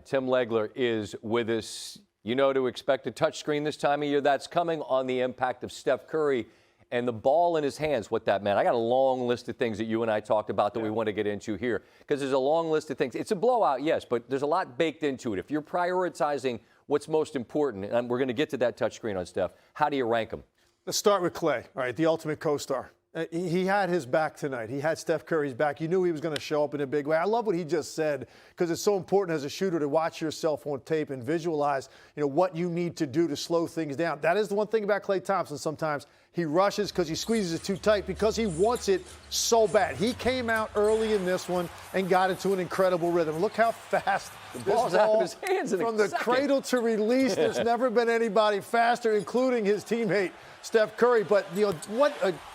Tim Legler is with us. You know to expect a touchscreen this time of year. That's coming on the impact of Steph Curry and the ball in his hands, what that meant. I got a long list of things that you and I talked about that we want to get into here because there's a long list of things. It's a blowout, yes, but there's a lot baked into it. If you're prioritizing what's most important, and we're going to get to that touchscreen on Steph, how do you rank them? Let's start with Klay, all right, the ultimate co-star. He had his back tonight. He had Steph Curry's back. You knew he was going to show up in a big way. I love what he just said because it's so important as a shooter to watch yourself on tape and visualize, what you need to do to slow things down. That is the one thing about Klay Thompson sometimes. He rushes because he squeezes it too tight because he wants it so bad. He came out early in this one and got into an incredible rhythm. Look how fast the ball's out of his hands in from the cradle to release. There's never been anybody faster, including his teammate Steph Curry. But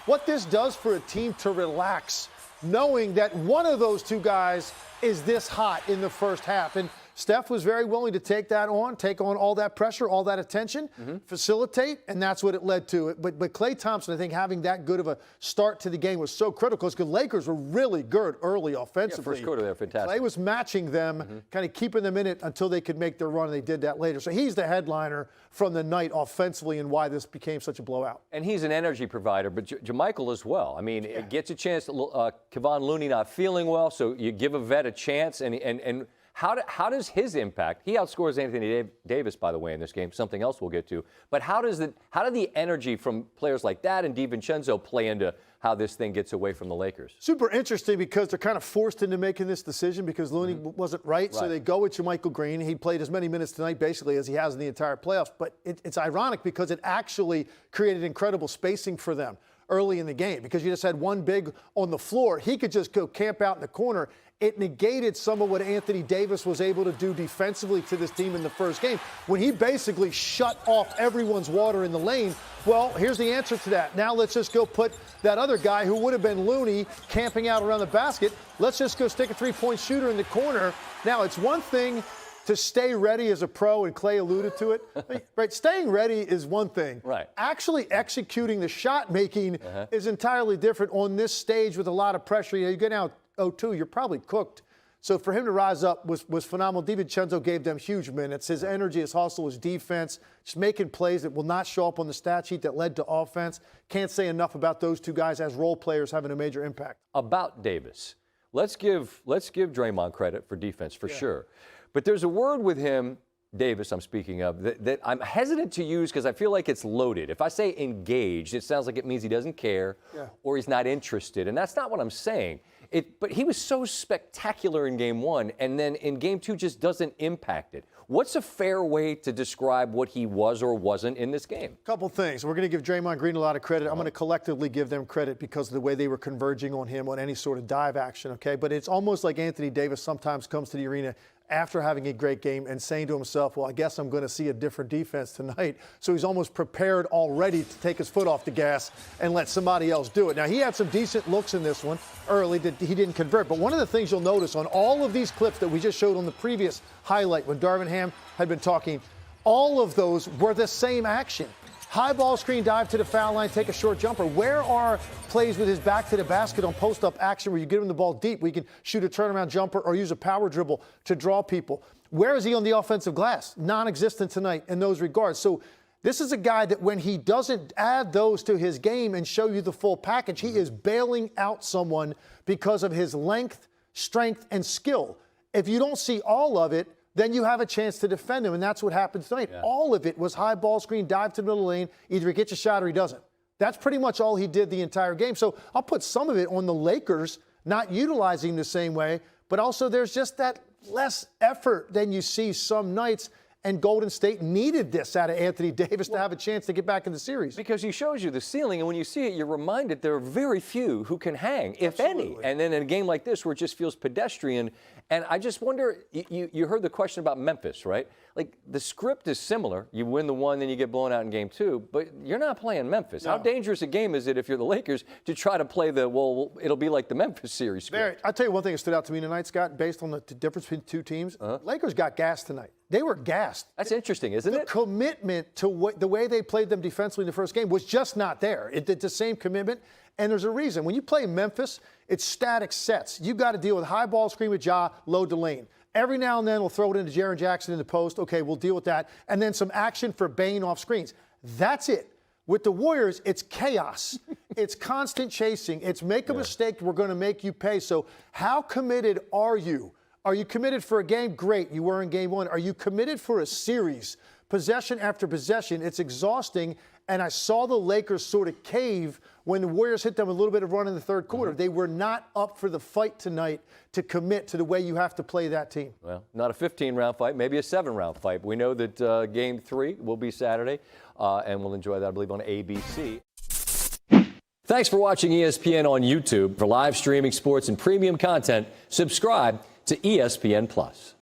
what this does for a team to relax, knowing that one of those two guys is this hot in the first half. And Steph was very willing to take on all that pressure, all that attention, facilitate, and that's what it led to. But Klay Thompson, I think, having that good of a start to the game was so critical because Lakers were really good early offensively. Yeah, first quarter, they're fantastic. Klay was matching them, kind of keeping them in it until they could make their run, and they did that later. So he's the headliner from the night offensively and why this became such a blowout. And he's an energy provider, but JaMychal as well. I mean, it gets a chance. Kevon Looney not feeling well, so you give a vet a chance, and how does his impact? He outscores Anthony Davis, by the way, in this game. Something else we'll get to. But how did the energy from players like that and DiVincenzo play into how this thing gets away from the Lakers? Super interesting because they're kind of forced into making this decision because Looney wasn't right. So they go with JaMychal Green. He played as many minutes tonight basically as he has in the entire playoffs. But it's ironic because it actually created incredible spacing for them early in the game because you just had one big on the floor. He could just go camp out in the corner. It negated some of what Anthony Davis was able to do defensively to this team in the first game when he basically shut off everyone's water in the lane. Well, here's the answer to that. Now let's just go put that other guy who would have been Looney camping out around the basket. Let's just go stick a three-point shooter in the corner. Now, it's one thing to stay ready as a pro, and Klay alluded to it. Right, staying ready is one thing. Right. Actually executing the shot making is entirely different on this stage with a lot of pressure. You get out 0-2, you're probably cooked. So for him to rise up was phenomenal. DiVincenzo gave them huge minutes. His energy, his hustle, his defense, just making plays that will not show up on the stat sheet that led to offense. Can't say enough about those two guys as role players having a major impact. About Davis, let's give Draymond credit for defense for sure. But there's a word with him, Davis, I'm speaking of, that I'm hesitant to use because I feel like it's loaded. If I say engaged, it sounds like it means he doesn't care or he's not interested. And that's not what I'm saying. But he was so spectacular in Game 1, and then in Game 2 just doesn't impact it. What's a fair way to describe what he was or wasn't in this game? Couple things. We're going to give Draymond Green a lot of credit. I'm going to collectively give them credit because of the way they were converging on him on any sort of dive action, okay? But it's almost like Anthony Davis sometimes comes to the arena after having a great game and saying to himself, well, I guess I'm going to see a different defense tonight. So he's almost prepared already to take his foot off the gas and let somebody else do it. Now, he had some decent looks in this one early that he didn't convert. But one of the things you'll notice on all of these clips that we just showed on the previous highlight when Darvin Ham had been talking, all of those were the same action. High ball screen, dive to the foul line, take a short jumper. Where are plays with his back to the basket on post-up action where you get him the ball deep, we can shoot a turnaround jumper or use a power dribble to draw people? Where is he on the offensive glass? Non-existent tonight in those regards. So this is a guy that when he doesn't add those to his game and show you the full package, he is bailing out someone because of his length, strength, and skill. If you don't see all of it, then you have a chance to defend him, and that's what happened tonight. All of it was high ball screen, dive to the middle lane. Either he gets a shot or he doesn't. That's pretty much all he did the entire game. So I'll put some of it on the Lakers not utilizing the same way, but also there's just that less effort than you see some nights. And Golden State needed this out of Anthony Davis to have a chance to get back in the series. Because he shows you the ceiling, and when you see it, you're reminded there are very few who can hang, if any. And then in a game like this where it just feels pedestrian, and I just wonder, you heard the question about Memphis, right? Like, the script is similar. You win the one, then you get blown out in Game 2, but you're not playing Memphis. No. How dangerous a game is it if you're the Lakers to try to play it'll be like the Memphis series script? I'll tell you one thing that stood out to me tonight, Scott, based on the difference between two teams. Lakers got gassed tonight. They were gassed. That's interesting, isn't it? The commitment to the way they played them defensively in the first game was just not there. It's the same commitment, and there's a reason. When you play Memphis, it's static sets. You got to deal with high ball screen with Ja, load the lane. Every now and then we'll throw it into Jaren Jackson in the post. Okay, we'll deal with that. And then some action for Bane off screens. That's it. With the Warriors, it's chaos. It's constant chasing. It's make a mistake, we're going to make you pay. So how committed are you? Are you committed for a game? Great, you were in game one. Are you committed for a series? Possession after possession, it's exhausting. And I saw the Lakers sort of cave when the Warriors hit them a little bit of run in the third quarter. They were not up for the fight tonight to commit to the way you have to play that team. Well, not a 15-round fight, maybe a 7-round fight. We know that game 3 will be Saturday, and we'll enjoy that, I believe, on ABC. Thanks for watching ESPN on YouTube. For live streaming sports and premium content, subscribe to ESPN+.